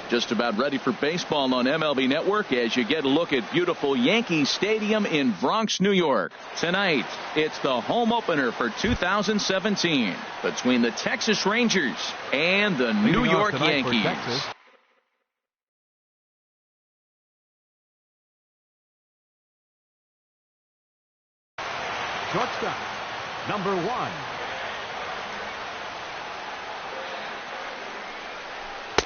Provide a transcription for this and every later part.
Just about ready for baseball on MLB Network as you get a look at beautiful Yankee Stadium in Bronx, New York. Tonight, it's the home opener for 2017 between the Texas Rangers and the New York Yankees. Shortstop, number 1.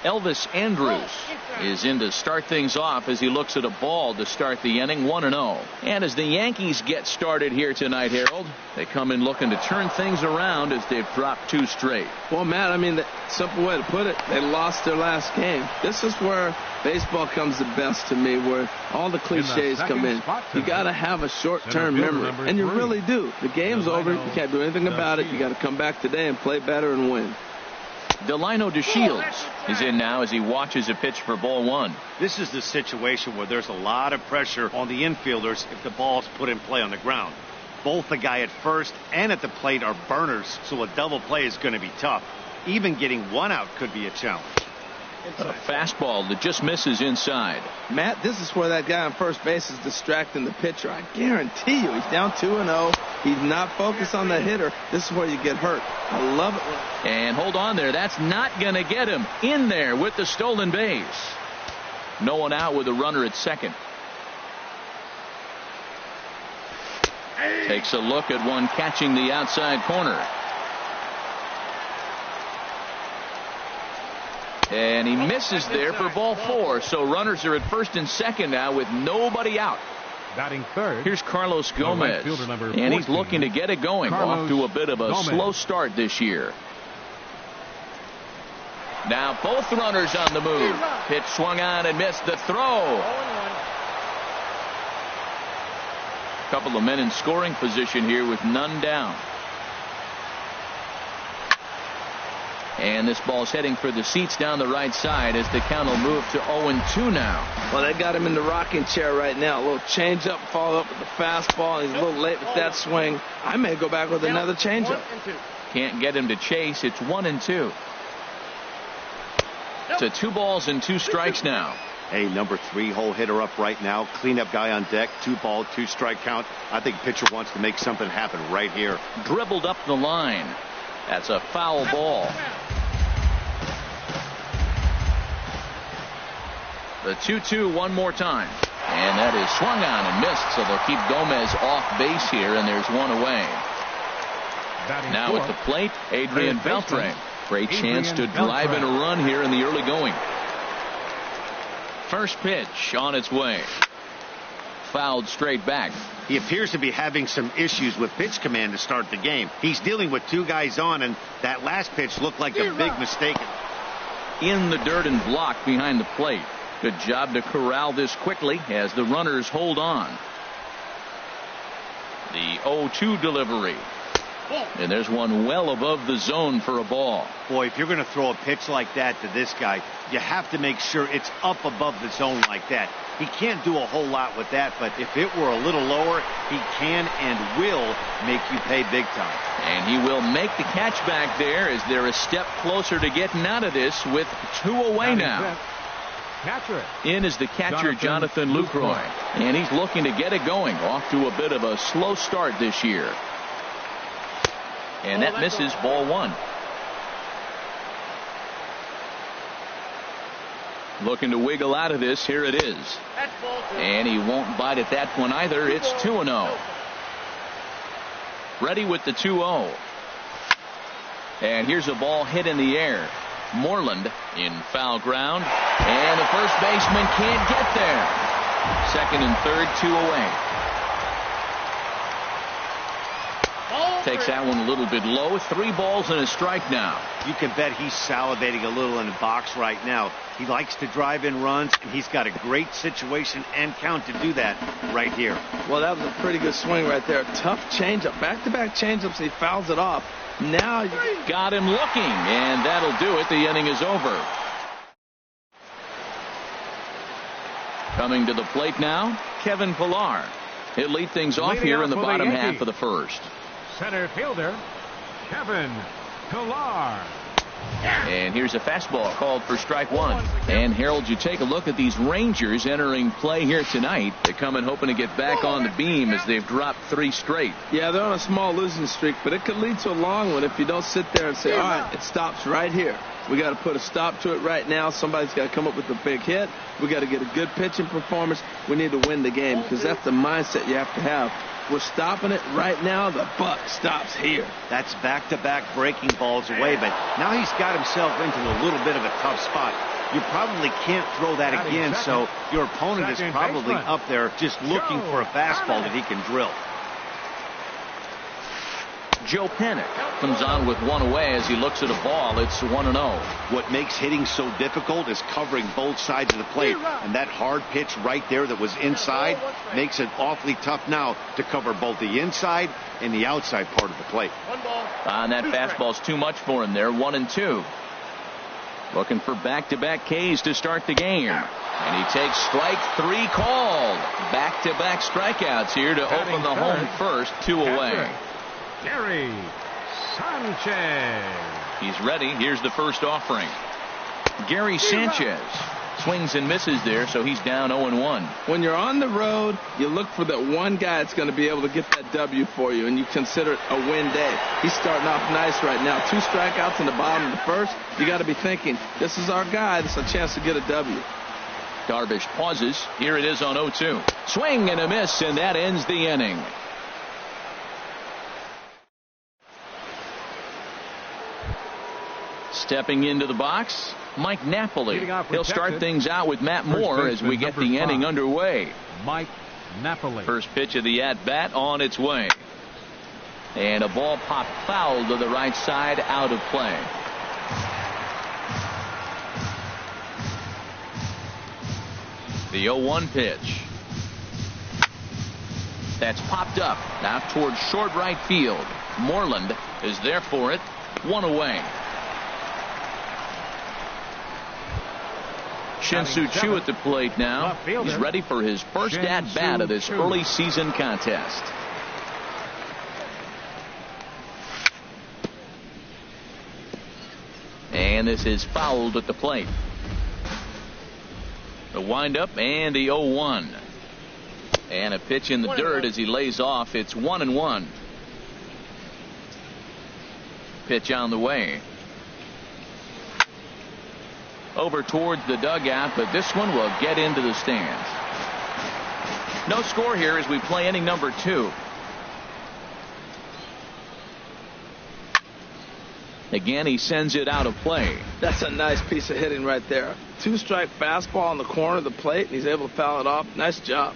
Elvis Andrus is in to start things off as he looks at a ball to start the inning, 1-0. And as the Yankees get started here tonight, Harold, they come in looking to turn things around as they've dropped 2 straight. Well, Matt, I mean, the simple way to put it, they lost their last game. This is where baseball comes the best to me, where all the cliches come in. You got to have a short-term memory, and you really do. The game's over. You can't do anything about it. You got to come back today and play better and win. Delino DeShields is in now as he watches a pitch for ball 1. This is the situation where there's a lot of pressure on the infielders if the ball's put in play on the ground. Both the guy at first and at the plate are burners, so a double play is going to be tough. Even getting 1 out could be a challenge. A fastball that just misses inside. Matt, this is where that guy on first base is distracting the pitcher. I guarantee you he's down 2-0. He's not focused on the hitter. This is where you get hurt. I love it. And hold on there. That's not going to get him in there with the stolen base. No one out with a runner at second. Takes a look at one catching the outside corner. And he misses there for ball 4. So runners are at first and second now with nobody out. Batting third. Here's Carlos Gomez. And he's looking to get it going. Off to a bit of a slow start this year. Now both runners on the move. Pitch swung on and missed the throw. A couple of men in scoring position here with none down. And this ball's heading for the seats down the right side as the count will move to 0-2 now. Well, they got him in the rocking chair right now. A little changeup, follow up with the fastball. He's a little late with that swing. I may go back with another changeup. Can't get him to chase. It's 1-2. To 2 balls and 2 strikes now. Hey, number 3 hole hitter up right now. Cleanup guy on deck. 2 ball, 2 strike count. I think pitcher wants to make something happen right here. Dribbled up the line. That's a foul ball. The 2-2 one more time. And that is swung on and missed, so they'll keep Gomez off base here, and there's 1 away. Now at the plate, Adrian Beltre. Great chance to drive in a run here in the early going. First pitch on its way. Fouled straight back. He appears to be having some issues with pitch command to start the game. He's dealing with 2 guys on, and that last pitch looked like a big mistake. In the dirt and blocked behind the plate. Good job to corral this quickly as the runners hold on. The 0-2 delivery. And there's one well above the zone for a ball. Boy, if you're going to throw a pitch like that to this guy, you have to make sure it's up above the zone like that. He can't do a whole lot with that, but if it were a little lower, he can and will make you pay big time. And he will make the catch back there as they're a step closer to getting out of this with 2 away now. In is the catcher, Jonathan Lucroy. And he's looking to get it going. Off to a bit of a slow start this year. And that misses ball 1. Looking to wiggle out of this. Here it is. And he won't bite at that one either. It's 2-0. Ready with the 2-0. And here's a ball hit in the air. Moreland in foul ground. And the first baseman can't get there. Second and third, 2 away. Takes that one a little bit low. 3 balls and a strike now. You can bet he's salivating a little in the box right now. He likes to drive in runs, and he's got a great situation and count to do that right here. Well, that was a pretty good swing right there. Tough changeup. Back-to-back changeups. He fouls it off. Now you got him looking, and that'll do it. The inning is over. Coming to the plate now, Kevin Pillar. He'll lead things off here in the bottom half of the first. Center fielder, Kevin Pillar. And here's a fastball called for strike one. And Harold, you take a look at these Rangers entering play here tonight. They come in hoping to get back on the beam as they've dropped 3 straight. Yeah, they're on a small losing streak, but it could lead to a long one if you don't sit there and say, all right, it stops right here. We got to put a stop to it right now. Somebody's got to come up with a big hit. We got to get a good pitching performance. We need to win the game because that's the mindset you have to have. We're stopping it right now. The buck stops here. That's back-to-back breaking balls away, but now he's got himself into a little bit of a tough spot. You probably can't throw that again, so your opponent is probably up there just looking for a fastball that he can drill. Joe Panik comes on with one away as he looks at a ball. It's 1-0. What makes hitting so difficult is covering both sides of the plate, and that hard pitch right there that was inside makes it awfully tough now to cover both the inside and the outside part of the plate. And that fastball's too much for him there. 1-2. Looking for back-to-back Ks to start the game. And he takes strike 3 called. Back-to-back strikeouts here to open the home first. 2 away. Gary Sanchez. He's ready. Here's the first offering. Gary Sanchez swings and misses there, so he's down 0-1. When you're on the road, you look for that one guy that's going to be able to get that W for you, and you consider it a win day. He's starting off nice right now. 2 strikeouts in the bottom of the first. You got to be thinking, this is our guy. This is a chance to get a W. Darvish pauses. Here it is on 0-2. Swing and a miss, and that ends the inning. Stepping into the box, Mike Napoli. He'll start things out with Matt Moore as we get the inning underway. Mike Napoli. First pitch of the at-bat on its way. And a ball popped foul to the right side, out of play. The 0-1 pitch. That's popped up now towards short right field. Moreland is there for it. 1 away. Shin-Soo Choo at the plate now. He's ready for his first at-bat of this early season contest. And this is fouled at the plate. The windup and the 0-1. And a pitch in the dirt as he lays off. It's 1-1. Pitch on the way. Over towards the dugout, but this one will get into the stands. No score here as we play inning number 2. Again, he sends it out of play. That's a nice piece of hitting right there. 2-strike fastball on the corner of the plate, and he's able to foul it off. Nice job.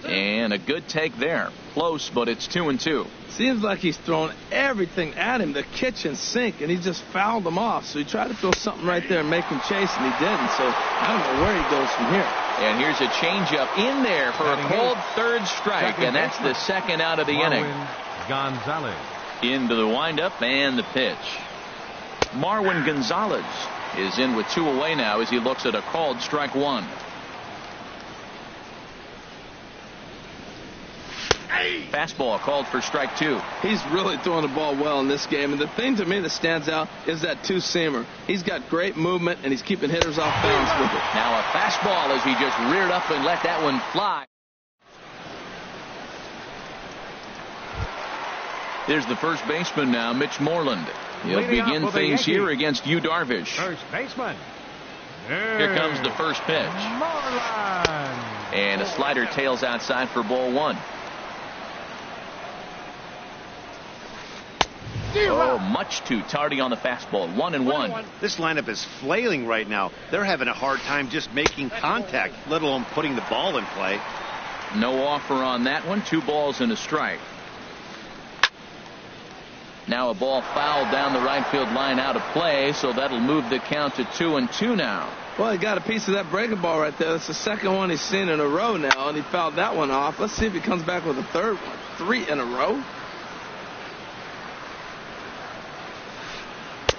And a good take there. Close, but it's 2-2. Seems like he's thrown everything at him, the kitchen sink, and he just fouled them off. So he tried to throw something right there and make him chase, and he didn't. So I don't know where he goes from here. And here's a changeup in there for a called third strike, and that's the second out of the inning. Gonzalez. Into the windup and the pitch. Marwin Gonzalez is in with 2 away now as he looks at a called strike 1. Fastball called for strike 2. He's really throwing the ball well in this game. And the thing to me that stands out is that 2-seamer. He's got great movement, and he's keeping hitters off balance with it. Now a fastball as he just reared up and let that one fly. There's the first baseman now, Mitch Moreland. He'll begin things here against Yu Darvish. First baseman. Here comes the first pitch. Moreland. And a slider tails outside for ball 1. Oh, much too tardy on the fastball. 1-1. This lineup is flailing right now. They're having a hard time just making contact, let alone putting the ball in play. No offer on that one. 2 balls and a strike. Now a ball fouled down the right field line, out of play, so that'll move the count to 2-2 now. Well, he got a piece of that breaking ball right there. That's the second one he's seen in a row now, and he fouled that one off. Let's see if he comes back with a third one. 3 in a row.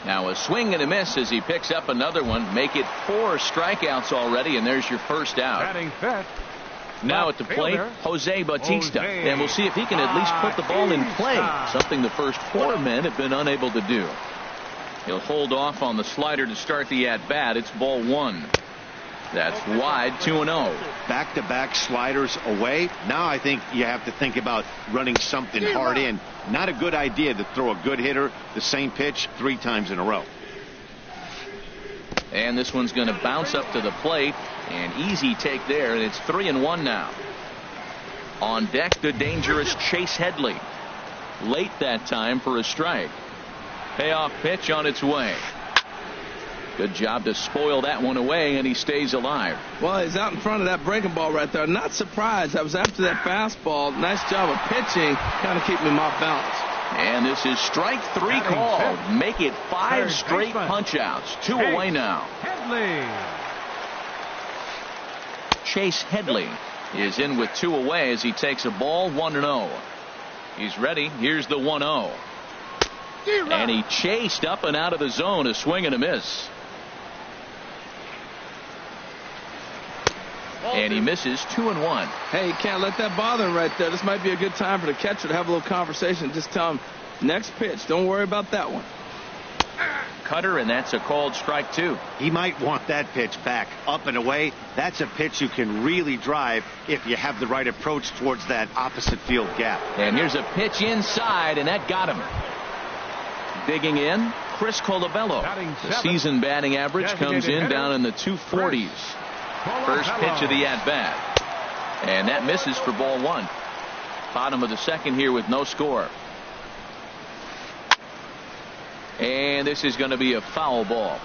Now a swing and a miss as he picks up another one. Make it 4 strikeouts already, and there's your first out. Batting fifth. Now at the plate, Jose Bautista. And we'll see if he can at least put the ball in play, something the first 4 men have been unable to do. He'll hold off on the slider to start the at-bat. It's ball one. That's wide, 2-0. Back-to-back sliders away. Now I think you have to think about running something hard in. Not a good idea to throw a good hitter the same pitch 3 times in a row. And this one's going to bounce up to the plate. An easy take there, and it's 3-1 now. On deck, the dangerous Chase Headley. Late that time for a strike. Payoff pitch on its way. Good job to spoil that one away, and he stays alive. Well, he's out in front of that breaking ball right there. Not surprised. I was after that fastball. Nice job of pitching, kind of keeping him off balance. And this is strike 3 called. Make it 5 straight punch-outs. 2 away now. Headley. Chase Headley is in with 2 away as he takes a ball, 1-0. He's ready. Here's the 1-0. And he chased up and out of the zone. A swing and a miss. And he misses 2-1. Hey, you can't let that bother him right there. This might be a good time for the catcher to have a little conversation. Just tell him, next pitch, don't worry about that one. Cutter, and that's a called strike 2. He might want that pitch back up and away. That's a pitch you can really drive if you have the right approach towards that opposite field gap. And here's a pitch inside, and that got him. Digging in, Chris Colabello. The season batting average comes in down in the 240s. First pitch of the at-bat. And that misses for ball 1. Bottom of the second here with no score. And this is going to be a foul ball.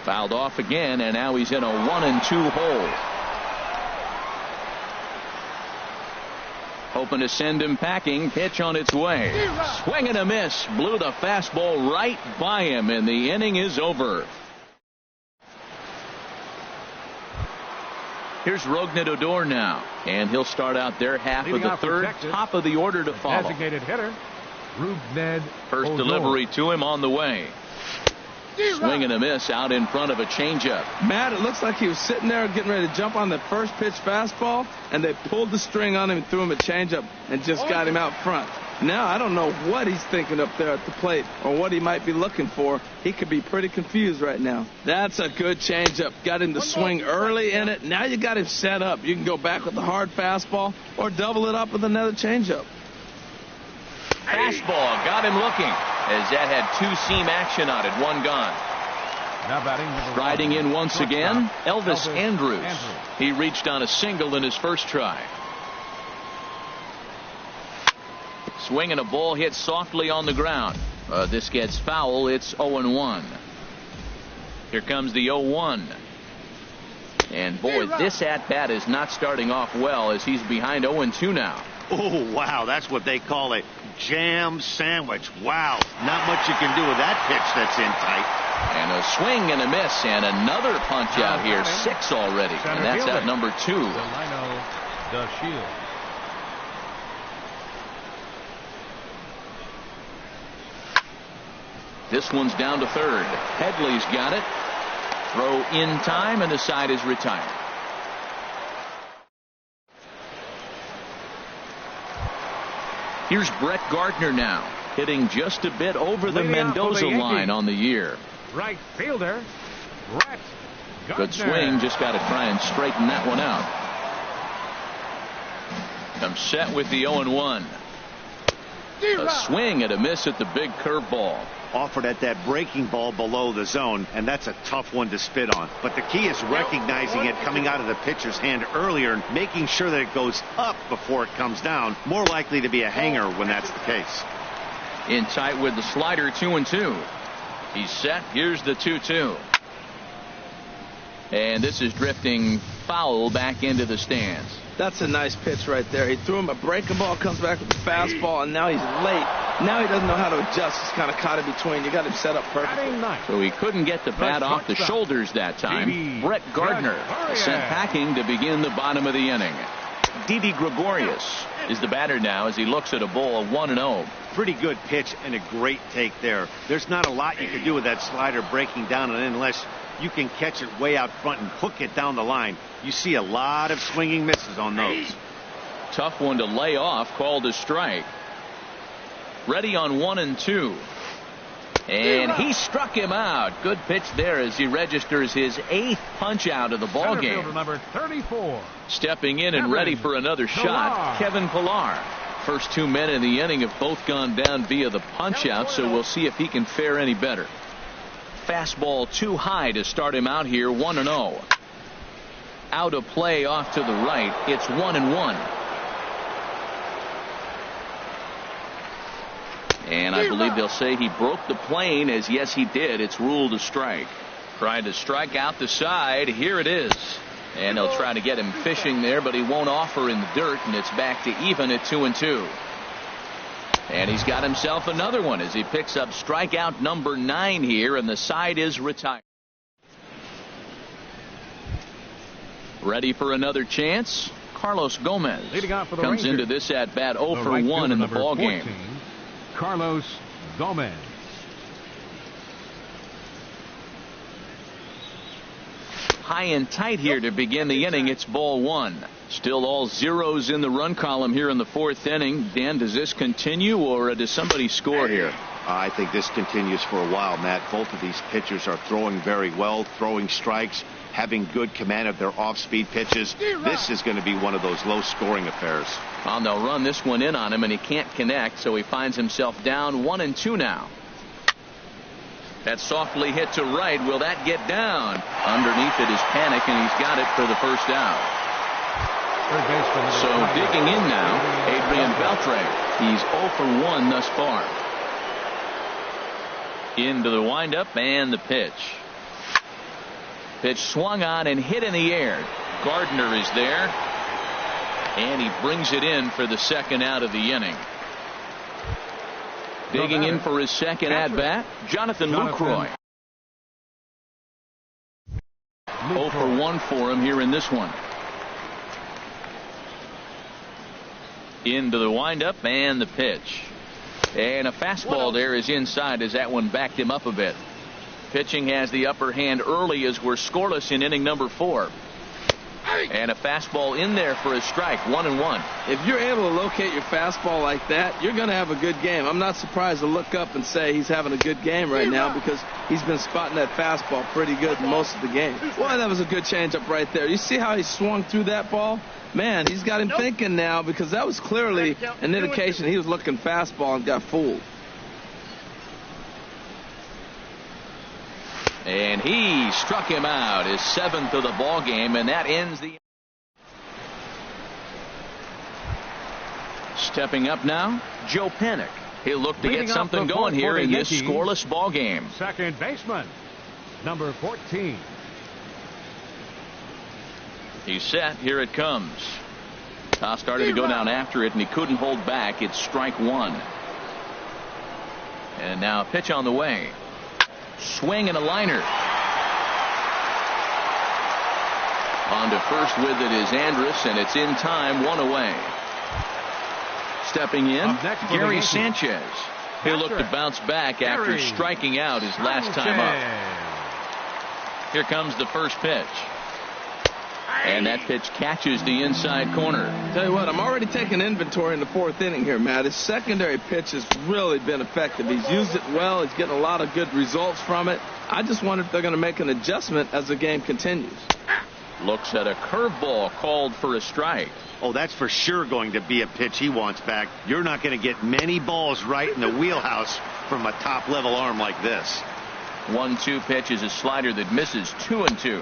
Fouled off again, and now he's in a 1-2 hole. Hoping to send him packing. Pitch on its way. Swing and a miss. Blew the fastball right by him, and the inning is over. Here's Rougned Odor now, and he'll start out their half of the third. Top of the order to follow. Designated hitter, Rougned First Odor. delivery to him on the way. Swing and a miss out in front of a changeup. Matt, it looks like he was sitting there getting ready to jump on the first pitch fastball, and they pulled the string on him and threw him a changeup and just got him out front. Now, I don't know what he's thinking up there at the plate or what he might be looking for. He could be pretty confused right now. That's a good changeup. Got him to swing early in it. Now you got him set up. You can go back with the hard fastball or double it up with another changeup. Fastball got him looking as that had 2-seam action on it. One gone. Now batting Riding in once again, Elvis Andrus. He reached on a single in his first try. Swing and a ball hit softly on the ground. This gets foul. It's 0-1. Here comes the 0-1. And boy, this at-bat is not starting off well as he's behind 0-2 now. Oh, wow. That's what they call a jam sandwich. Wow. Not much you can do with that pitch that's in tight. And a swing and a miss, and another punch out here. 6 already. And that's out number 2. Delino DeShields. This one's down to third. Headley's got it. Throw in time, and the side is retired. Here's Brett Gardner now, hitting just a bit over the Mendoza line on the year. Right fielder, Brett Gardner. Good swing, just got to try and straighten that one out. Comes set with the 0-1. A swing and a miss at the big curveball. Offered at that breaking ball below the zone, and that's a tough one to spit on. But the key is recognizing it coming out of the pitcher's hand earlier and making sure that it goes up before it comes down. More likely to be a hanger when that's the case. In tight with the slider, 2-2. He's set. Here's the 2-2. And this is drifting foul back into the stands. That's a nice pitch right there. He threw him a breaking ball, comes back with the fastball, and now he's late. Now he doesn't know how to adjust. He's kind of caught in between. You got him set up perfectly. So he couldn't get the bat off the shoulders that time. Brett Gardner sent packing to begin the bottom of the inning. Didi Gregorius is the batter now as he looks at a ball 1-0. Pretty good pitch and a great take there. There's not a lot you can do with that slider breaking down, and unless you can catch it way out front and hook it down the line, you see a lot of swinging misses on those. Tough one to lay off, called a strike. Ready on 1-2. And he struck him out. Good pitch there as he registers his 8th punch out of the ball game. Number 34. Stepping in and ready for another shot, Kevin Pillar. First 2 men in the inning have both gone down via the punch out, so we'll see if he can fare any better. Fastball too high to start him out here. 1-0. Out of play off to the right. It's 1-1. And I believe they'll say he broke the plane, as yes he did. It's ruled a strike. Tried to strike out the side. Here it is. And they'll try to get him fishing there, but he won't offer in the dirt, and it's back to even at 2-2. And he's got himself another one as he picks up strikeout number 9 here, and the side is retired. Ready for another chance? Carlos Gomez comes into this at bat 0 for 1 in the ball game. Carlos Gomez. High and tight here to begin the inning. It's ball 1. Still all zeros in the run column here in the 4th inning. Dan, does this continue, or does somebody score here? I think this continues for a while, Matt. Both of these pitchers are throwing very well, throwing strikes, having good command of their off-speed pitches. This is going to be one of those low-scoring affairs. Well, they'll run this one in on him, and he can't connect, so he finds himself down 1-2 now. That softly hit to right. Will that get down? Underneath it is Panic, and he's got it for the first out. So digging in now, Adrian Beltre. He's 0 for 1 thus far. Into the windup and the pitch. Pitch swung on and hit in the air. Gardner is there, and he brings it in for the second out of the inning. Digging in for his second at bat, Jonathan Lucroy. 0 for 1 for him here in this one. Into the windup and the pitch. And a fastball there is inside as that one backed him up a bit. Pitching has the upper hand early as we're scoreless in inning number 4. And a fastball in there for a strike. 1-1. If you're able to locate your fastball like that, you're going to have a good game. I'm not surprised to look up and say he's having a good game right now, because he's been spotting that fastball pretty good most of the game. Boy, that was a good changeup right there. You see how he swung through that ball? Man, he's got him thinking now, because that was clearly an indication he was looking fastball and got fooled. And he struck him out, his 7th of the ball game, and that ends the. Stepping up now, Joe Panic. He'll look to get something going here in this scoreless ball game. Second baseman, number 14. He's set. Here it comes. Toss started to go down after it, and he couldn't hold back. It's strike 1. And now a pitch on the way. Swing and a liner. On to first with it is Andrus, and it's in time, 1 away. Stepping in, Gary Sanchez. He'll look to bounce back after striking out his last time up. Here comes the first pitch. And that pitch catches the inside corner. Tell you what, I'm already taking inventory in the 4th inning here, Matt. His secondary pitch has really been effective. He's used it well. He's getting a lot of good results from it. I just wonder if they're going to make an adjustment as the game continues. Looks at a curveball called for a strike. Oh, that's for sure going to be a pitch he wants back. You're not going to get many balls right in the wheelhouse from a top-level arm like this. 1-2 pitch is a slider that misses. 2-2.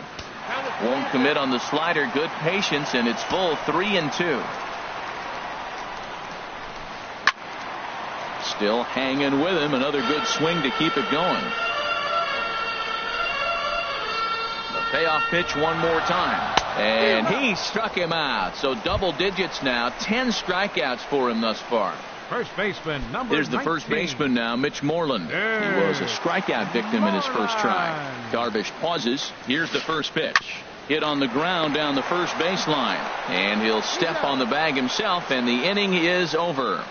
Won't commit on the slider. Good patience, and it's full. 3-2. Still hanging with him. Another good swing to keep it going. The payoff pitch one more time. And he struck him out. So double digits now. 10 strikeouts for him thus far. First baseman, number 19. There's the first baseman now, Mitch Moreland. He was a strikeout victim in his first try. Darvish pauses. Here's the first pitch. Hit on the ground down the first baseline. And he'll step on the bag himself, and the inning is over.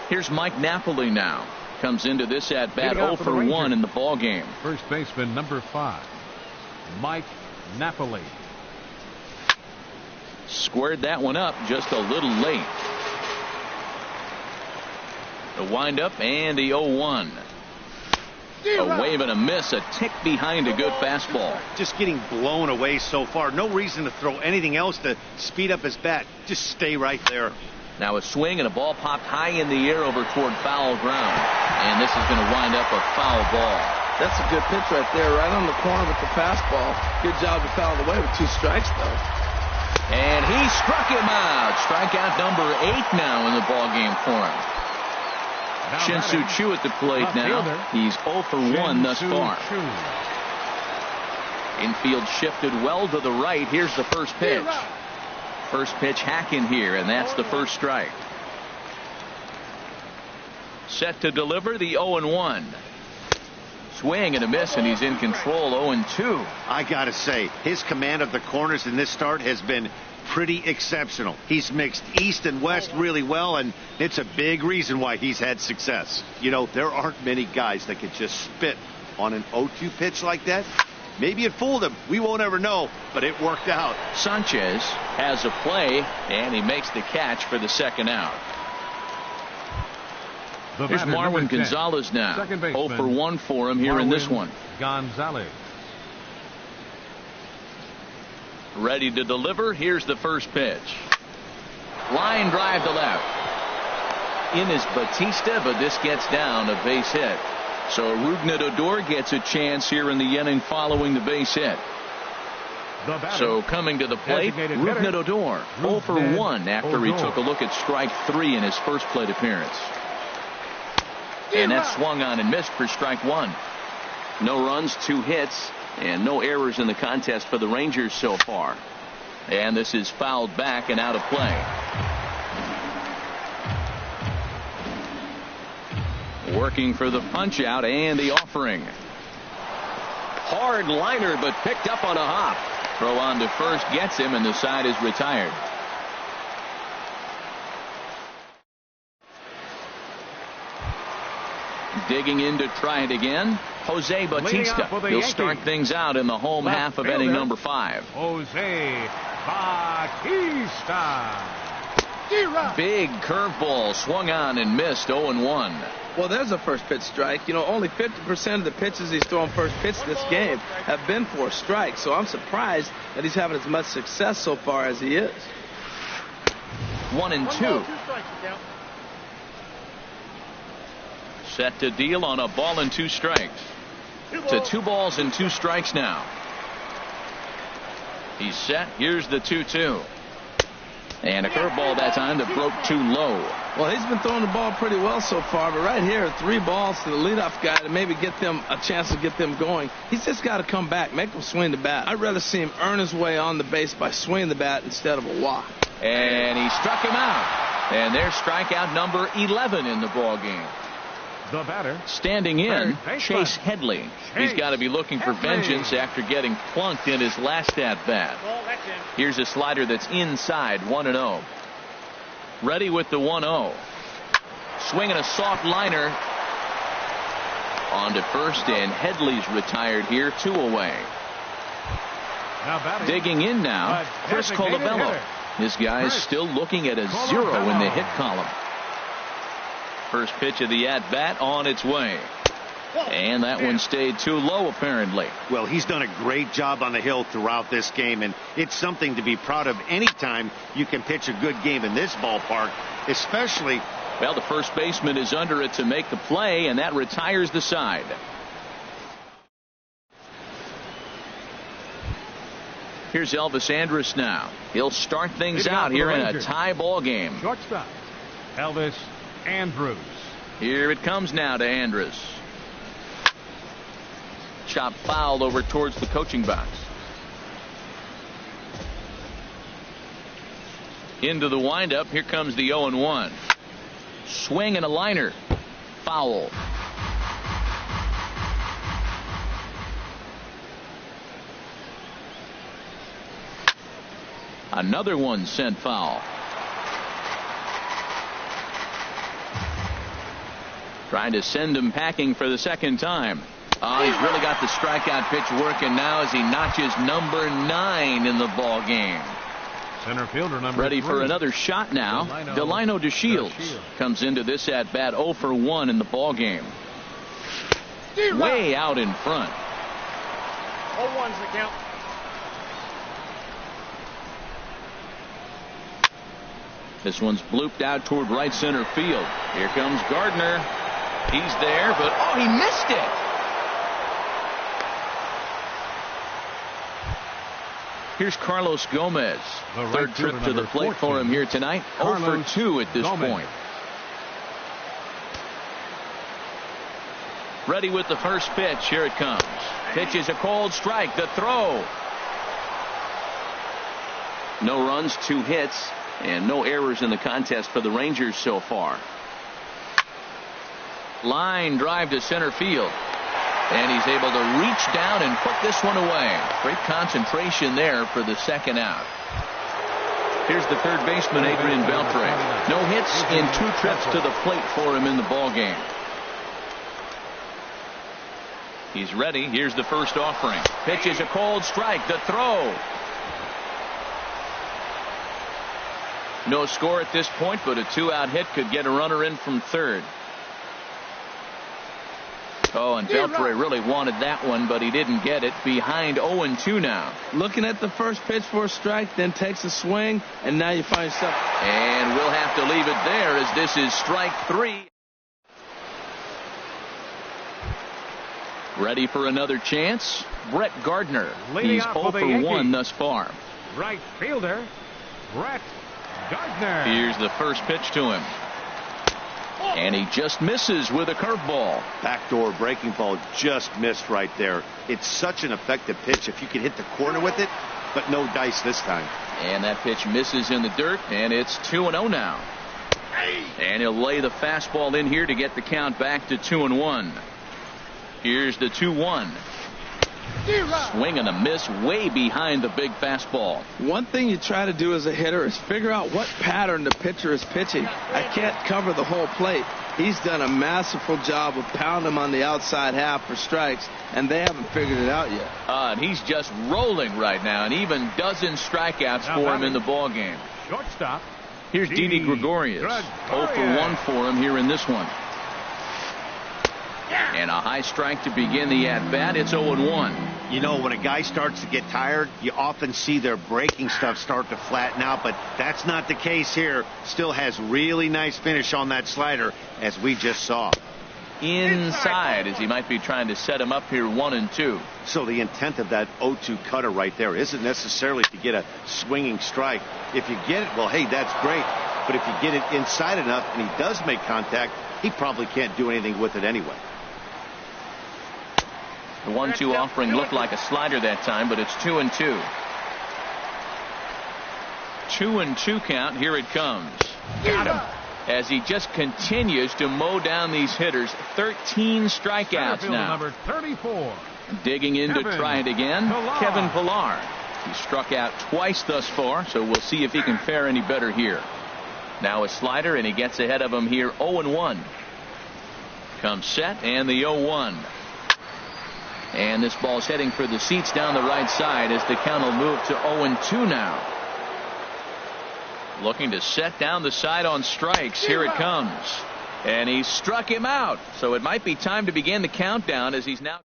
Here's Mike Napoli now. Comes into this at bat 0 for 1 in the ball game. First baseman, number 5, Mike Napoli. Squared that one up just a little late. The windup and the 0-1. A wave and a miss, a tick behind a good fastball. Just getting blown away so far. No reason to throw anything else to speed up his bat. Just stay right there. Now a swing and a ball popped high in the air over toward foul ground. And this is going to wind up a foul ball. That's a good pitch right there, right on the corner with the fastball. Good job to foul it away with 2 strikes, though. And he struck him out. Strikeout number 8 now in the ball game for him. Shin-Soo Choo at the plate now. He's 0 for 1 thus far. Infield shifted well to the right. Here's the first pitch. First pitch hack in here, and that's the first strike. Set to deliver the 0-1. Swing and a miss, and he's in control. 0-2. I gotta say, his command of the corners in this start has been pretty exceptional. He's mixed east and west really well, and it's a big reason why he's had success. You know, there aren't many guys that could just spit on an 0-2 pitch like that. Maybe it fooled him. We won't ever know, but it worked out. Sanchez has a play, and he makes the catch for the second out. Here's Marwin Gonzalez now. 0 for 1 for him here in this one. Gonzalez. Ready to deliver. Here's the first pitch. Line drive to left. In is Batista, but this gets down, a base hit. So Rougned Odor gets a chance here in the inning following the base hit. So coming to the plate, Rougned Odor 0 for 1 after he took a look at strike 3 in his first plate appearance. And that swung on and missed for strike 1. No runs, 2 hits, and no errors in the contest for the Rangers so far. And this is fouled back and out of play. Working for the punch out and the offering. Hard liner, but picked up on a hop. Throw on to first gets him, and the side is retired. Digging in to try it again, Jose Bautista. He'll start things out in the home half of inning number 5. Jose Bautista. Big curveball swung on and missed. 0-1. Well, there's a first pitch strike. You know, only 50% of the pitches he's thrown first pitch this game have been for a strike. So I'm surprised that he's having as much success so far as he is. 1-2. Set to deal on a ball and 2 strikes. To 2 balls and 2 strikes now. He's set. Here's the 2-2. And a curveball that time that broke too low. Well, he's been throwing the ball pretty well so far, but right here, 3 balls to the leadoff guy to maybe get them a chance to get them going. He's just got to come back, make them swing the bat. I'd rather see him earn his way on the base by swinging the bat instead of a walk. And he struck him out. And there's strikeout number 11 in the ball game. The batter standing in, Chase Headley. He's got to be looking for vengeance after getting plunked in his last at-bat. Here's a slider that's inside, 1-0. Ready with the 1-0. Swinging a soft liner on to first, and Headley's retired here, 2 away. Digging in now, Chris Colabello. This guy's still looking at a 0 in the hit column. First pitch of the at-bat on its way. And that one stayed too low, apparently. Well, he's done a great job on the hill throughout this game, and it's something to be proud of anytime you can pitch a good game in this ballpark, especially. Well, the first baseman is under it to make the play, and that retires the side. Here's Elvis Andrus now. He'll start things out here in a tie ball game. Shortstop, Elvis Andrus. Here it comes now to Andrus. Chop foul over towards the coaching box. Into the windup. Here comes the 0-1. Swing and a liner. Foul. Another one sent foul. Trying to send him packing for the second time. Oh, he's really got the strikeout pitch working now as he notches number 9 in the ball game. Center fielder number Ready 3. for another shot now. Delino DeShields comes into this at bat 0 for 1 in the ball game. Way out in front. 0-1's the count. This one's blooped out toward right center field. Here comes Gardner. He's there, but oh, he missed it. Here's Carlos Gomez. Third trip to the plate for him here tonight. 0 for 2 at this point. Ready with the first pitch. Here it comes. Pitch is a cold strike. The throw. No runs, 2 hits, and no errors in the contest for the Rangers so far. Line drive to center field. And he's able to reach down and put this one away. Great concentration there for the second out. Here's the third baseman, Adrian Beltre. No hits in 2 trips to the plate for him in the ball game. He's ready. Here's the first offering. Pitch is a cold strike. The throw. No score at this point, but a 2-out hit could get a runner in from third. Oh, and Beltre really wanted that one, but he didn't get it. Behind 0-2 now. Looking at the first pitch for a strike, then takes a swing, and now you find yourself. And we'll have to leave it there as this is strike 3. Ready for another chance? Brett Gardner. He's 0 for 1 thus far. Right fielder, Brett Gardner. Here's the first pitch to him. And he just misses with a curveball. Backdoor breaking ball just missed right there. It's such an effective pitch if you can hit the corner with it, but no dice this time. And that pitch misses in the dirt, and it's 2-0 now. And he'll lay the fastball in here to get the count back to 2-1. Here's the 2-1. Swing and a miss way behind the big fastball. One thing you try to do as a hitter is figure out what pattern the pitcher is pitching. I can't cover the whole plate. He's done a masterful job of pounding him on the outside half for strikes, and they haven't figured it out yet. And he's just rolling right now, and even dozen strikeouts for him in the ball game. Shortstop. Here's Didi Gregorius. 0 for 1 for him here in this one. And a high strike to begin the at-bat. It's 0-1. You know, when a guy starts to get tired, you often see their breaking stuff start to flatten out, but that's not the case here. Still has really nice finish on that slider, as we just saw. Inside, as he might be trying to set him up here 1-2. So the intent of that 0-2 cutter right there isn't necessarily to get a swinging strike. If you get it, well, hey, that's great. But if you get it inside enough and he does make contact, he probably can't do anything with it anyway. The 1-2 offering looked like a slider that time, but it's 2-2. 2-2 count. Here it comes. Got him. As he just continues to mow down these hitters. 13 strikeouts now. Number 34. Digging in to try it again. Kevin Pillar. He struck out twice thus far, so we'll see if he can fare any better here. Now a slider, and he gets ahead of him here 0-1. Comes set, and the 0-1. And this ball's heading for the seats down the right side as the count will move to 0-2 now. Looking to set down the side on strikes. Here it comes. And he struck him out. So it might be time to begin the countdown as he's now.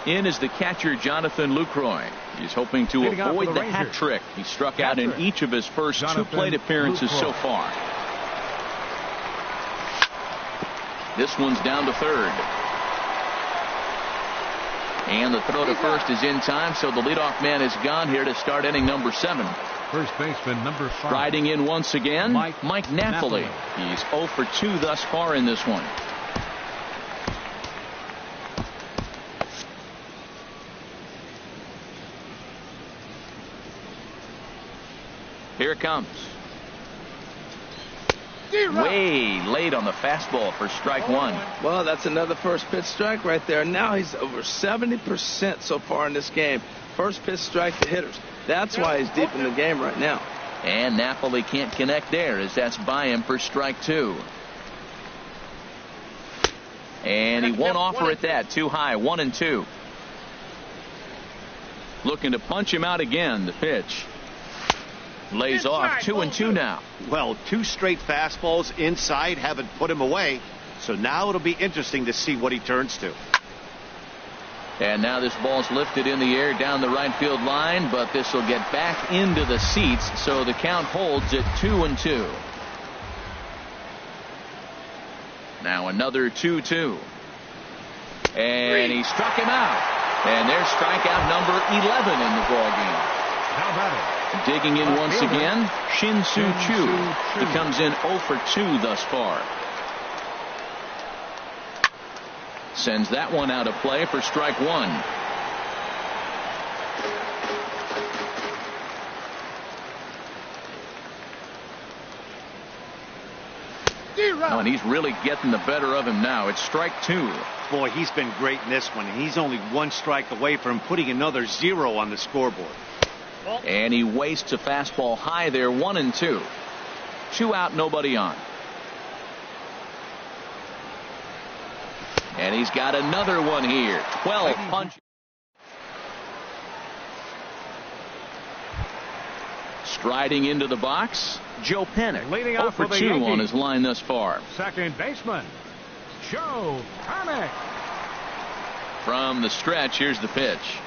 In is the catcher, Jonathan Lucroy. He's hoping to avoid the hat trick. He struck out in each of his first 2 plate appearances so far. This one's down to third. And the throw to first is in time, so the leadoff man is gone here to start inning number 7. First baseman number 5. Riding in once again, Mike Napoli. He's 0 for 2 thus far in this one. Here it comes. Way late on the fastball for strike 1. Well, that's another first pitch strike right there. Now he's over 70% so far in this game. First pitch strike to hitters. That's why he's deep in the game right now. And Napoli can't connect there as that's by him for strike 2. And he won't offer it that. Too high. 1-2. Looking to punch him out again. The pitch. Lays off 2-2 now. Well, 2 straight fastballs inside haven't put him away. So now it'll be interesting to see what he turns to. And now this ball's lifted in the air down the right field line, but this will get back into the seats, so the count holds at 2-2. Now another 2-2. And he struck him out. And there's strikeout number 11 in the ballgame. How about it? Digging in once again, Shin-Soo Choo. He comes in 0 for 2 thus far. Sends that one out of play for strike 1. Oh, and he's really getting the better of him now. It's strike 2. Boy, he's been great in this one. He's only 1 strike away from putting another 0 on the scoreboard. And he wastes a fastball high there. 1-2. 2 out, nobody on. And he's got another one here. 12 punch. Striding into the box, Joe Panik. 0 for 2 on his line thus far. Second baseman, Joe Panik. From the stretch, here's the pitch.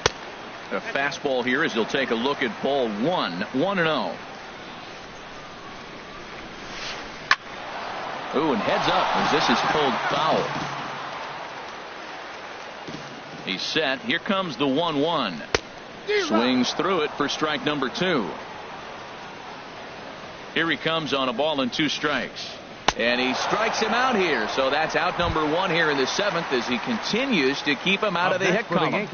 A fastball here as he'll take a look at ball 1. 1-0. Ooh, and heads up as this is pulled foul. He's set. Here comes the 1-1. Swings through it for strike number 2. Here he comes on a ball and 2 strikes. And he strikes him out here. So that's out number 1 here in the 7th as he continues to keep him out of the hit column.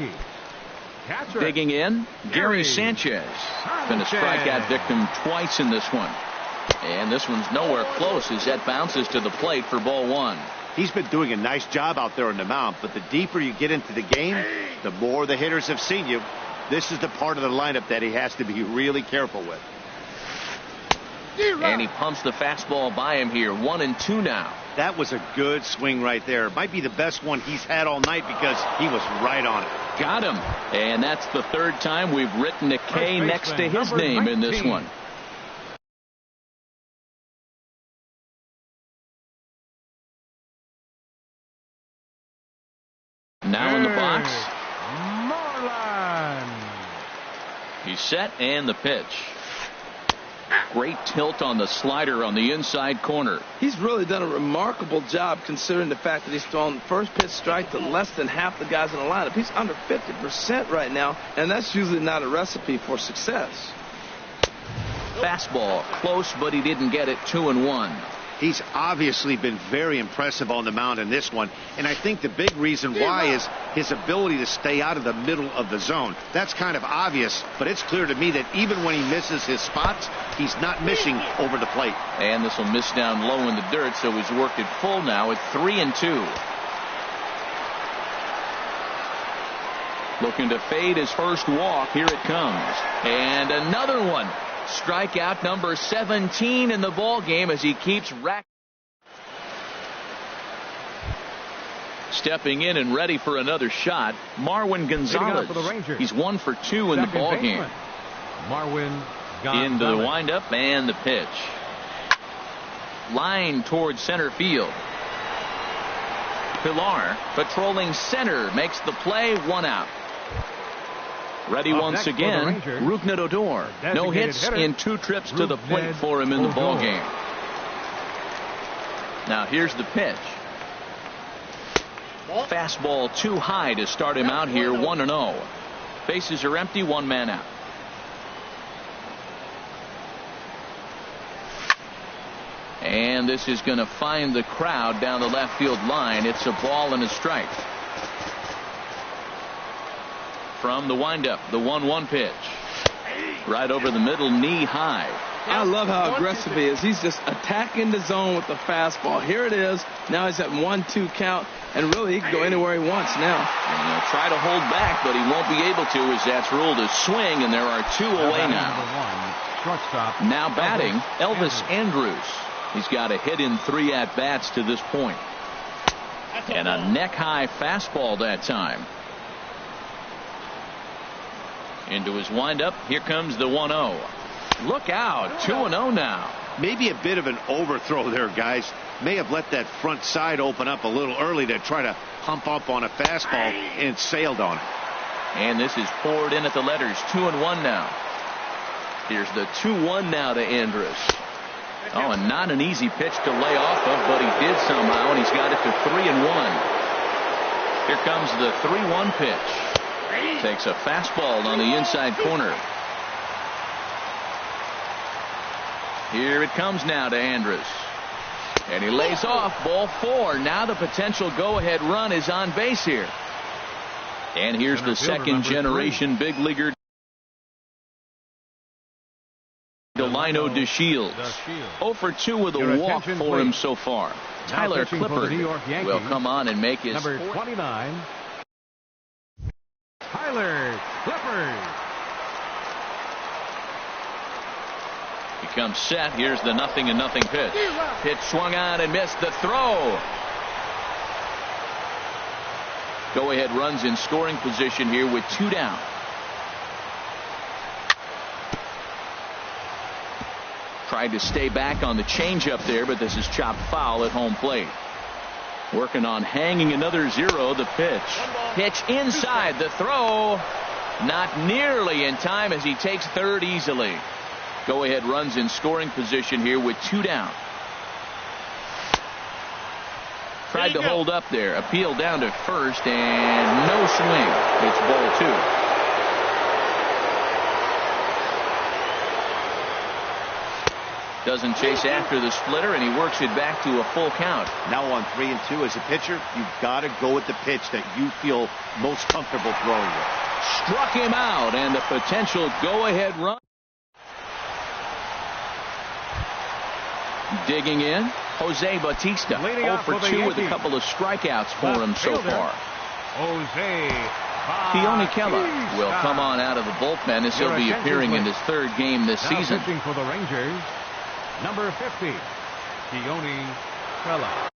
Digging in, Gary Sanchez. Been a strikeout victim twice in this one. And this one's nowhere close as that bounces to the plate for ball 1. He's been doing a nice job out there on the mound, but the deeper you get into the game, the more the hitters have seen you. This is the part of the lineup that he has to be really careful with. And he pumps the fastball by him here. 1-2 now. That was a good swing right there. Might be the best one he's had all night because he was right on it. Got him. And that's the 3rd time we've written a K next to his name in this one. Now in the box, Marlin. He's set and the pitch. Great tilt on the slider on the inside corner. He's really done a remarkable job considering the fact that he's thrown first pitch strike to less than half the guys in the lineup. He's under 50% right now, and that's usually not a recipe for success. Fastball close, but he didn't get it. 2-1. He's obviously been very impressive on the mound in this one, and I think the big reason why is his ability to stay out of the middle of the zone. That's kind of obvious, but it's clear to me that even when he misses his spots, he's not missing over the plate. And this will miss down low in the dirt, so he's worked it full now at 3-2. Looking to fade his first walk. Here it comes. And another one. Strikeout number 17 in the ball game as he keeps racking. Stepping in and ready for another shot, Marwin Gonzalez. He's 1 for 2 in the ball game. Marwin Gonzalez. Into the windup and the pitch. Line towards center field. Pilar patrolling center makes the play. 1 out. Ready once again, Rougned Odor. No hits in 2 trips to the plate for him in the ball game. Now here's the pitch. Fastball too high to start him out here. 1-0. Bases are empty. 1 man out. And this is going to find the crowd down the left field line. It's a ball and a strike. From the windup, the 1-1 pitch. Right over the middle, knee high. I love how aggressive he is. He's just attacking the zone with the fastball. Here it is. Now he's at 1-2 count, and really he can go anywhere he wants now. And he'll try to hold back, but he won't be able to as that's ruled a swing, and there are 2 away now. Now batting, Elvis Andrus. He's got a hit in 3 at-bats to this point. And a neck-high fastball that time. Into his windup. Here comes the 1-0. Look out. 2-0 now. Maybe a bit of an overthrow there, guys. May have let that front side open up a little early to try to hump up on a fastball and sailed on it. And this is poured in at the letters. 2-1 now. Here's the 2-1 now to Andrus. Oh, and not an easy pitch to lay off of, but he did somehow, and he's got it to 3-1. Here comes the 3-1 pitch. Takes a fastball on the inside corner. Here it comes now to Andrus. And he lays off. Ball 4. Now the potential go-ahead run is on base here. And here's the second generation big leaguer, Delino DeShields. 0 for 2 with a walk for him so far. Tyler Clippard will come on and make his number 29. Tyler Clippard. He comes set. Here's the 0-0 pitch. Pitch swung out and missed. The throw. Go ahead runs in scoring position here with 2 down. Tried to stay back on the changeup there, but this is chopped foul at home plate. Working on hanging another 0. The pitch. Pitch inside. The throw. Not nearly in time as he takes third easily. Go ahead runs in scoring position here with 2 down. Tried to hold up there. Appeal down to first and no swing. It's ball 2. Doesn't chase after the splitter, and he works it back to a full count. Now on 3-2 as a pitcher, you've got to go with the pitch that you feel most comfortable throwing with. Struck him out, and the potential go-ahead run. Digging in, Jose Bautista. 0 for 2 with a couple of strikeouts for him so far. Jose Keone Kela will come on out of the bullpen as he'll be appearing in his 3rd game this season. Pitching for the Rangers, number 50, Keone Kela.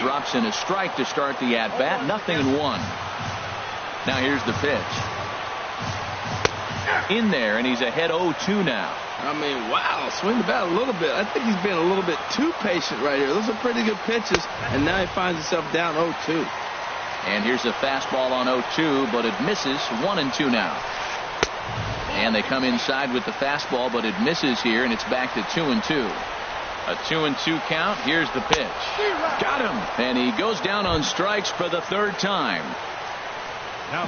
Drops in a strike to start the at-bat. 0-1. Now here's the pitch. In there, and he's ahead 0-2 now. I mean, wow, swing the bat a little bit. I think he's being a little bit too patient right here. Those are pretty good pitches, and now he finds himself down 0-2. And here's a fastball on 0-2, but it misses. 1-2 now. And they come inside with the fastball, but it misses here, and it's back to 2-2. A 2-2 count. Here's the pitch. Got him. And he goes down on strikes for the 3rd time.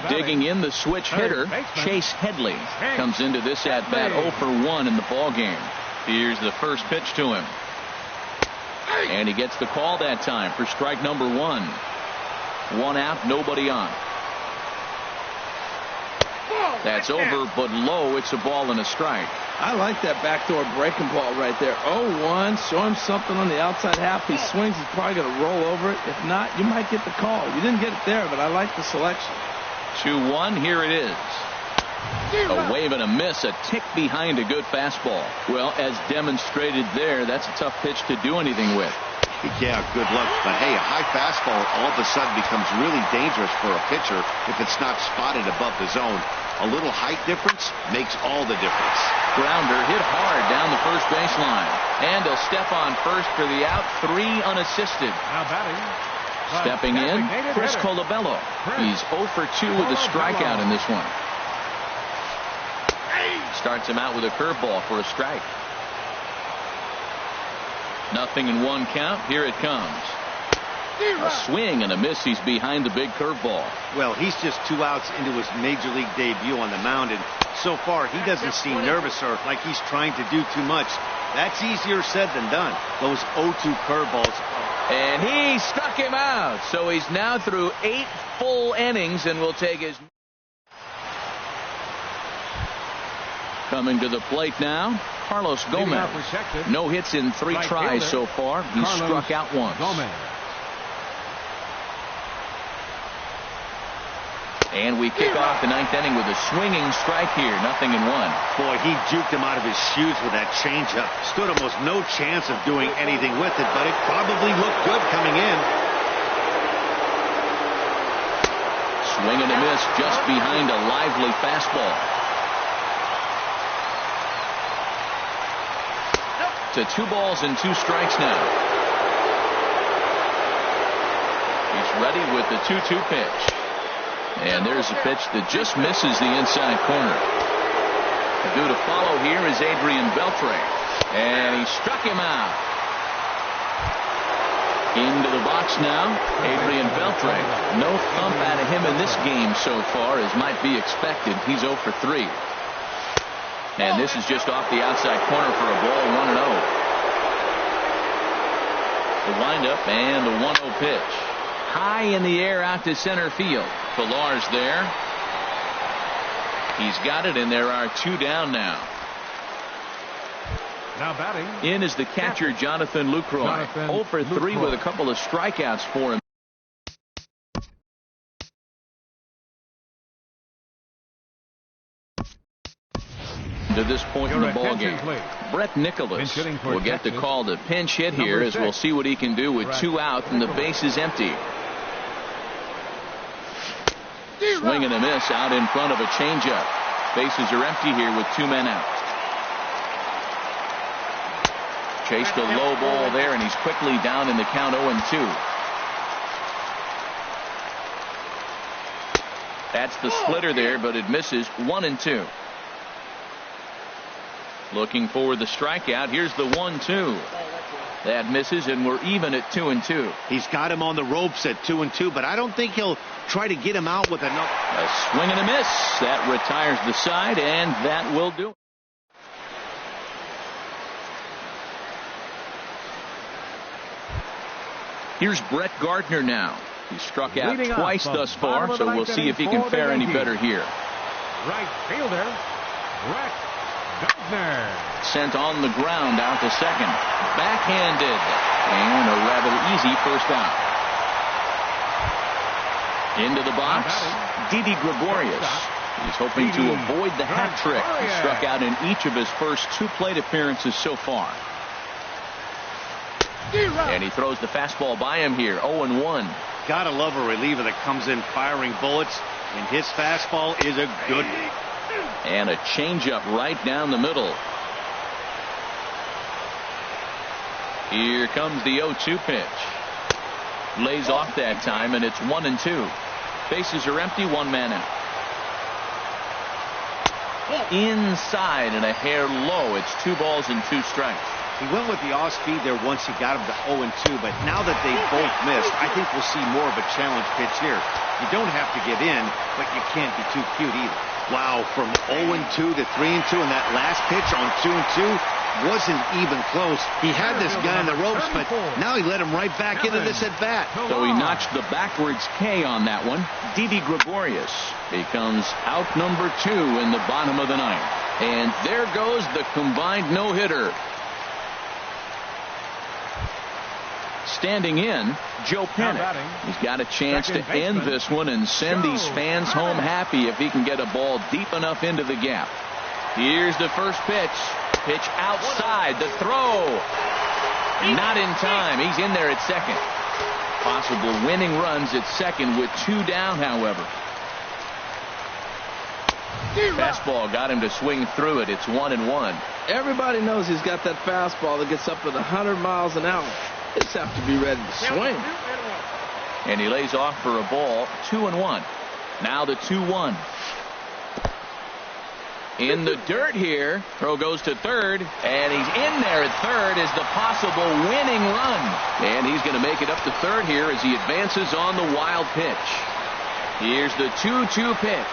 Digging in, the switch hitter, Chase Headley, comes into this at-bat 0 for 1 in the ballgame. Here's the first pitch to him. And he gets the call that time for strike number 1. 1 out, nobody on. That's over, but low. It's a ball and a strike. I like that backdoor breaking ball right there. 0-1. Show him something on the outside half. He swings. He's probably going to roll over it. If not, you might get the call. You didn't get it there, but I like the selection. 2-1. Here it is. A wave and a miss. A tick behind a good fastball. Well, as demonstrated there, that's a tough pitch to do anything with. Yeah, good luck. But hey, a high fastball all of a sudden becomes really dangerous for a pitcher if it's not spotted above the zone. A little height difference makes all the difference. Grounder hit hard down the first baseline. And he'll step on first for the out. 3 unassisted. Now batting. Stepping in, Chris Colabello. He's 0 for 2 with a strikeout in this one. Starts him out with a curveball for a strike. 0-1 count. Here it comes. A swing and a miss. He's behind the big curveball. Well, he's just 2 outs into his major league debut on the mound, and so far he doesn't seem nervous or like he's trying to do too much. That's easier said than done. Those 0-2 curveballs. And he struck him out. So he's now through 8 full innings and will take his. Coming to the plate now, Carlos Gomez. No hits in 3 tries so far. He struck out once. And we kick off the ninth inning with a swinging strike here. 0-1. Boy, he juked him out of his shoes with that changeup. Stood almost no chance of doing anything with it, but it probably looked good coming in. Swing and a miss just behind a lively fastball. To 2 balls and 2 strikes now. He's ready with the 2-2 pitch. And there's a pitch that just misses the inside corner. The due to follow here is Adrian Beltre. And he struck him out. Into the box now, Adrian Beltre. No thump out of him in this game so far, as might be expected. He's 0 for 3. And this is just off the outside corner for a ball, 1-0. The windup and the 1-0 pitch. High in the air out to center field. Pillar's there. He's got it, and there are 2 down now. Now batting. In is the catcher, Jonathan Lucroy. 0 for 3 with a couple of strikeouts for him. To this point in the ball game, Brett Nicholas will get the call to pinch hit here, as we'll see what he can do with 2 out and the base is empty. Swing and a miss out in front of a changeup. Bases are empty here with 2 men out. Chased a low ball there, and he's quickly down in the count, 0-2. That's the splitter there, but it misses. 1-2. Looking for the strikeout. Here's the 1-2. That misses, and we're even at 2-2. He's got him on the ropes at 2-2, but I don't think he'll try to get him out with another. A swing and a miss. That retires the side, and that will do it. Here's Brett Gardner now. He struck out twice thus far, so we'll see if he can fare any better here. Right fielder, Brett Gardner. Sent on the ground out to second. Backhanded. And a rather easy first out. Into the box, Didi Gregorius. He's hoping to avoid the hat trick. He struck out in each of his first 2 plate appearances so far. And he throws the fastball by him here. 0-1. Gotta love a reliever that comes in firing bullets, and his fastball is a good one. And a changeup right down the middle. Here comes the 0-2 pitch. Lays off that time, and it's 1-2. Bases are empty, 1 man out. Inside and a hair low. It's 2 balls and 2 strikes. He went with the off speed there once he got him to 0-2, but now that they both missed, I think we'll see more of a challenge pitch here. You don't have to give in, but you can't be too cute either. Wow, from 0-2 to 3-2, and that last pitch on 2-2 wasn't even close. He had this guy in the ropes, but now he let him right back into this at bat. So he notched the backwards K on that one. Didi Gregorius becomes out number 2 in the bottom of the ninth. And there goes the combined no-hitter. Standing in, Joe Panik. He's got a chance to end this one and send these fans home happy if he can get a ball deep enough into the gap. Here's the first pitch. Pitch outside. The throw. Not in time. He's in there at second. Possible winning runs at second with 2 down, however. Fastball got him to swing through it. It's 1-1. Everybody knows he's got that fastball that gets up to 100 miles an hour. They just have to be ready to swing. And he lays off for a ball. 2-1. Now the 2-1. In the dirt here. Throw goes to third. And he's in there at third as the possible winning run. And he's going to make it up to third here as he advances on the wild pitch. Here's the 2-2 pitch.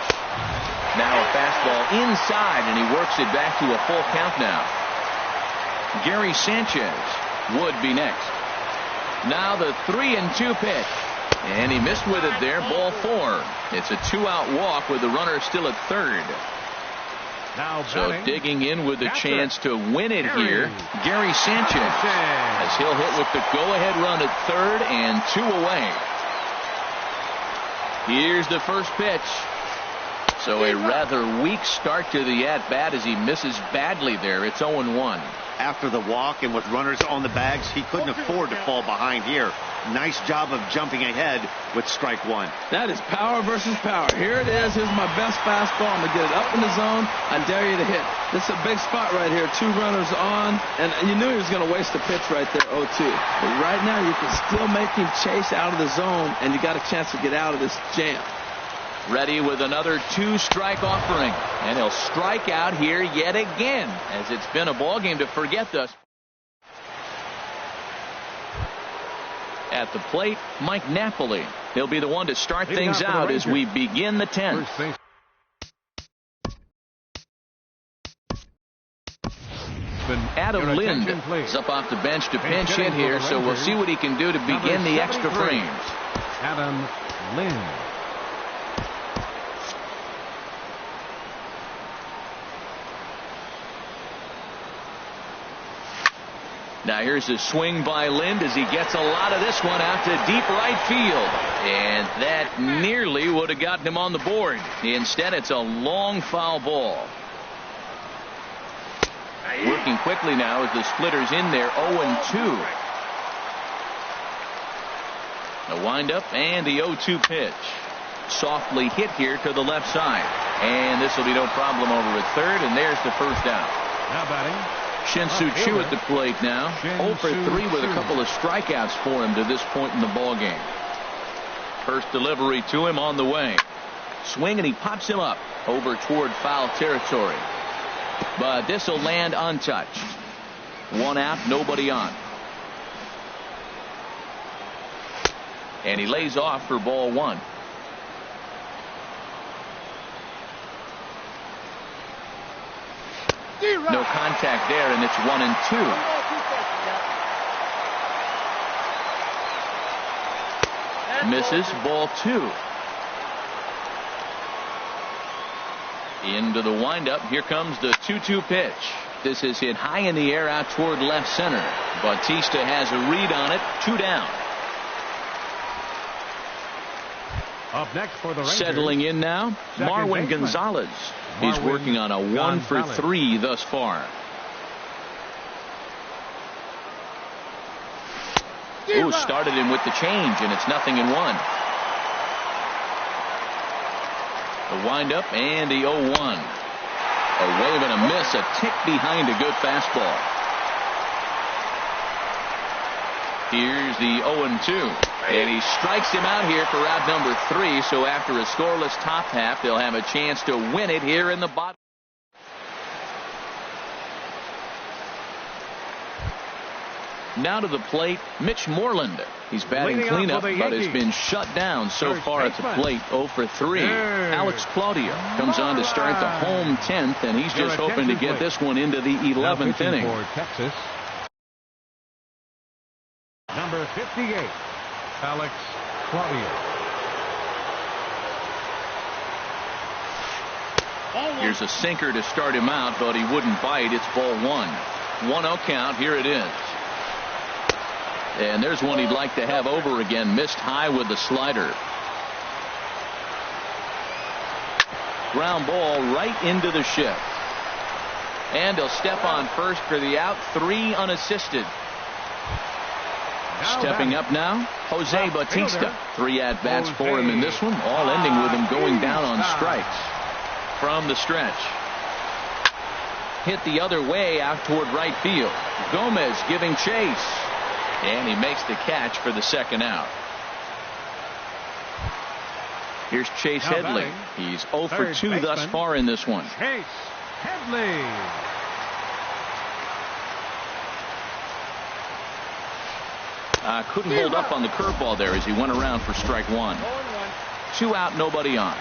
Now a fastball inside, and he works it back to a full count now. Gary Sanchez would be next. Now the 3-2 pitch. And he missed with it there. Ball 4. It's a 2-out walk with the runner still at third. Now so digging in with a chance to win it here, Gary Sanchez, as he'll hit with the go-ahead run at third and 2 away. Here's the first pitch. So a rather weak start to the at-bat as he misses badly there. It's 0-1. After the walk and with runners on the bags, he couldn't afford to fall behind here. Nice job of jumping ahead with strike one. That is power versus power. Here it is. Here's my best fastball. I'm going to get it up in the zone. I dare you to hit. This is a big spot right here. 2 runners on. And you knew he was going to waste the pitch right there, 0-2. But right now you can still make him chase out of the zone, and you got a chance to get out of this jam. Ready with another 2-strike offering. And he'll strike out here yet again, as it's been a ball game to forget thus. At the plate, Mike Napoli. He'll be the one to start things out as we begin the 10th. Adam Lind is up off the bench to pinch hit here, so we'll see what he can do to begin the extra frames. Adam Lind. Now here's a swing by Lind as he gets a lot of this one out to deep right field. And that nearly would have gotten him on the board. Instead, it's a long foul ball. Working quickly now as the splitter's in there, 0-2. The windup and the 0-2 pitch. Softly hit here to the left side. And this will be no problem over at third, and there's the first out. Now batting, Shin-Soo Choo at the plate now. 0 for 3 with a couple of strikeouts for him to this point in the ball game. First delivery to him on the way. Swing and he pops him up over toward foul territory. But this will land untouched. 1 out, nobody on. And he lays off for ball 1. No contact there, and it's 1-2. Misses, ball 2. Into the windup. Here comes the 2-2 pitch. This is hit high in the air out toward left center. Bautista has a read on it. 2 down. Up next for the Rangers. Settling in now, Marwin Gonzalez. He's working on a 1 for 3 thus far. Ooh, started him with the change, and it's 0-1. The windup and the 0-1. A wave and a miss, a tick behind a good fastball. Here's the 0-2. And he strikes him out here for out number 3. So after a scoreless top half, they'll have a chance to win it here in the bottom. Now to the plate, Mitch Moreland. He's batting cleanup, but has been shut down so far at the plate. 0 for 3. Alex Claudio comes on to start the home 10th, and he's just hoping to get this one into the 11th inning. For Texas, number 58, Alex Claudio. Here's a sinker to start him out, but he wouldn't bite. It's ball 1. 1-0 count. Here it is. And there's one he'd like to have over again. Missed high with the slider. Ground ball right into the shift. And he'll step on first for the out. 3 unassisted. Stepping up now, Jose Bautista. 3 at-bats for him in this one, all ending with him going down on strikes. From the stretch. Hit the other way out toward right field. Gomez giving chase. And he makes the catch for the second out. Here's Chase Headley. He's 0 for 2 thus far in this one. Chase Headley. Couldn't hold up on the curveball there as he went around for strike 1. 2 out, nobody on.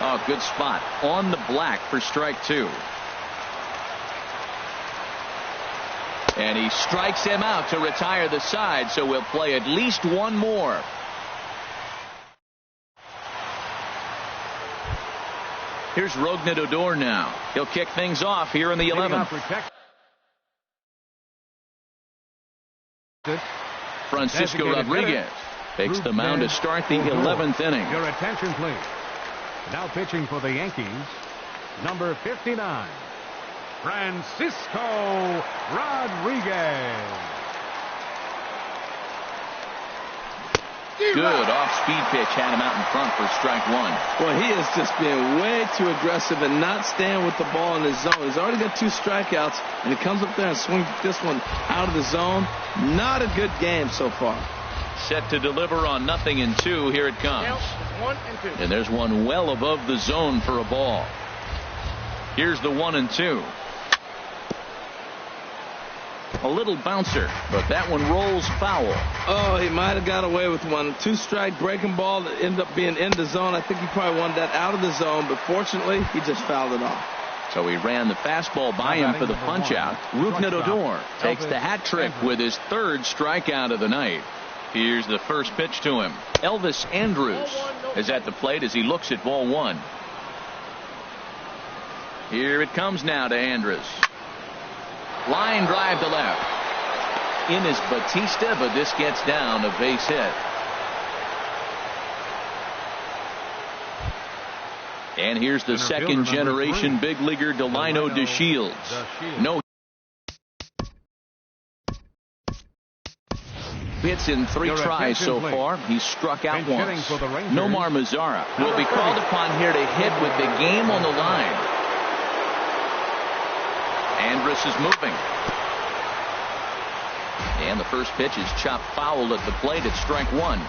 Oh, good spot. On the black for strike 2. And he strikes him out to retire the side, so we'll play at least one more. Here's Rougned Odor now. He'll kick things off here in the 11th. Francisco Rodriguez Takes the mound to start the 11th inning. Your attention, please. Now pitching for the Yankees, number 59, Francisco Rodriguez. Good off-speed pitch had him out in front for strike one. Well, he is just being way too aggressive and not staying with the ball in his zone. He's already got 2 strikeouts, and he comes up there and swings this one out of the zone. Not a good game so far. Set to deliver on 0-2. Here it comes. 1-2. And there's one well above the zone for a ball. Here's the 1-2. A little bouncer, but that one rolls foul. Oh, he might have got away with one. 2-strike breaking ball that ended up being in the zone. I think he probably wanted that out of the zone, but fortunately, he just fouled it off. So he ran the fastball by him for the punch-out. Rougned Odor takes the hat trick with his 3rd strikeout of the night. Here's the first pitch to him. Elvis Andrus is at the plate as he looks at ball 1. Here it comes now to Andrus. Line drive to left. In is Batista, but this gets down, a base hit. And here's the second generation big leaguer Delino DeShields. No hits in 3 tries so far. He's struck out once. Nomar Mazara will be called upon here to hit with the game on the line. Andrus is moving. And the first pitch is chopped foul at the plate at strike 1.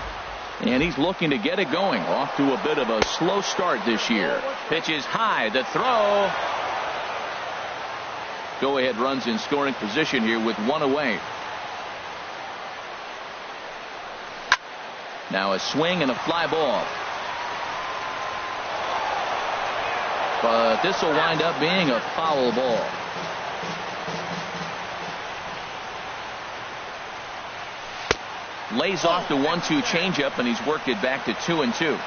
And he's looking to get it going. Off to a bit of a slow start this year. Pitch is high. The throw. Go ahead runs in scoring position here with 1 away. Now a swing and a fly ball. But this will wind up being a foul ball. Lays off the 1-2 changeup, and he's worked it back to 2-2.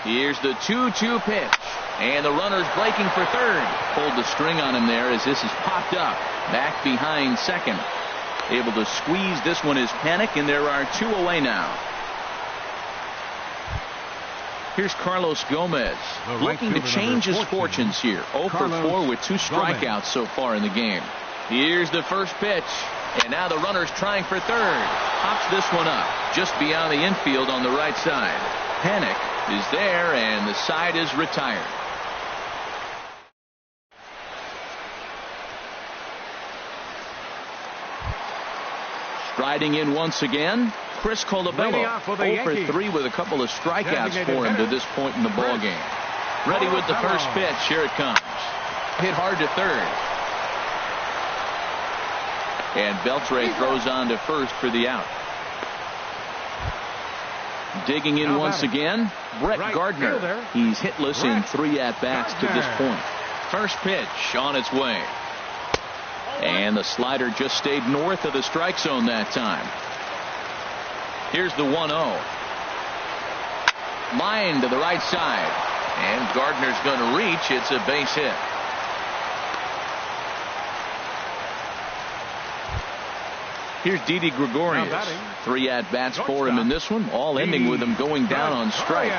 Here's the 2-2 pitch. And the runner's breaking for 3rd. Pulled the string on him there as this is popped up. Back behind 2nd. Able to squeeze this one is Panic, and there are 2 away now. Here's Carlos Gomez. Looking to change his fortunes here. 0 for 4 with 2 strikeouts so far in the game. Here's the first pitch. And now the runner's trying for 3rd. Pops this one up just beyond the infield on the right side. Panic is there, and the side is retired. Striding in once again, Chris Colabello. 0 for 3 with a couple of strikeouts for him to this point in the ball game. Ready with the first pitch. Here it comes. Hit hard to 3rd. And Beltre throws on to 1st for the out. Digging in once again, Brett Gardner. He's hitless in 3 at-bats to this point. First pitch on its way. And the slider just stayed north of the strike zone that time. Here's the 1-0. Line to the right side. And Gardner's going to reach. It's a base hit. Here's Didi Gregorius. 3 at-bats for him in this one, all ending with him going down on strikes.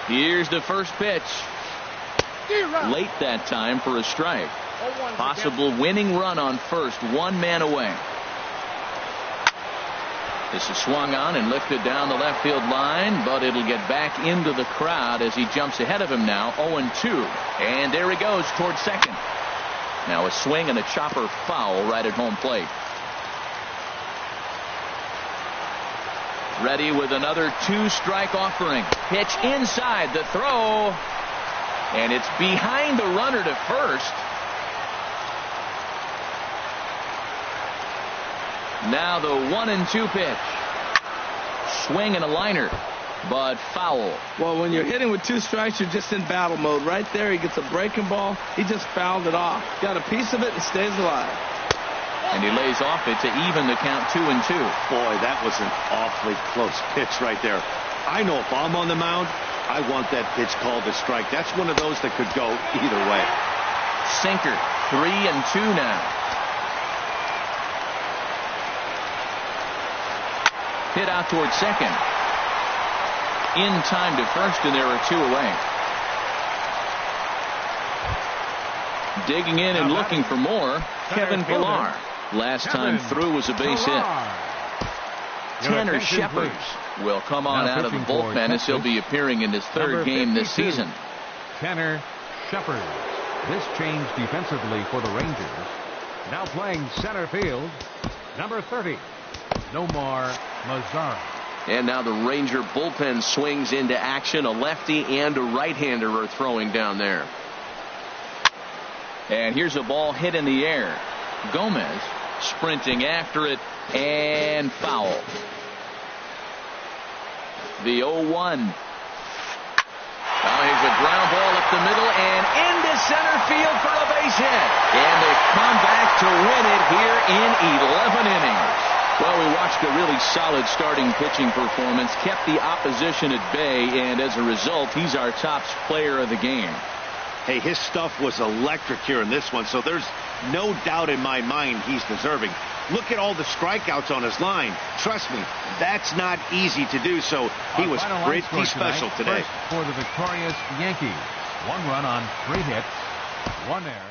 Here's the first pitch. Late that time for a strike. Possible winning run on 1st, 1 man away. This is swung on and lifted down the left field line, but it'll get back into the crowd as he jumps ahead of him now, 0-2. And there he goes towards 2nd. Now a swing and a chopper foul right at home plate. Ready with another 2-strike offering. Pitch inside, the throw. And it's behind the runner to 1st. Now the 1-2 pitch. Swing and a liner, but foul. Well, when you're hitting with 2 strikes, you're just in battle mode. Right there, he gets a breaking ball. He just fouled it off. Got a piece of it and stays alive. And he lays off it to even the count 2-2. Boy, that was an awfully close pitch right there. I know if I'm on the mound, I want that pitch called a strike. That's one of those that could go either way. Sinker, 3-2 now. Hit out towards second. In time to first, and there are 2 away. Digging in and looking for more, Kevin Pillar. Last time through was a base hit. Tanner Shepard will come on out of the bullpen as he'll be appearing in his 3rd game this season. Tanner Shepard. This change defensively for the Rangers. Now playing center field, number 30, Nomar Mazara. And now the Ranger bullpen swings into action. A lefty and a right-hander are throwing down there. And here's a ball hit in the air. Gomez sprinting after it, and foul. The 0-1. Here's a ground ball up the middle and into center field for a base hit. And they come back to win it here in 11 innings. Well, we watched a really solid starting pitching performance, kept the opposition at bay, and as a result, he's our top player of the game. Hey, his stuff was electric here in this one, so there's no doubt in my mind he's deserving. Look at all the strikeouts on his line. Trust me, that's not easy to do, so he was pretty special today. First for the victorious Yankees. 1 run on 3 hits, 1 error.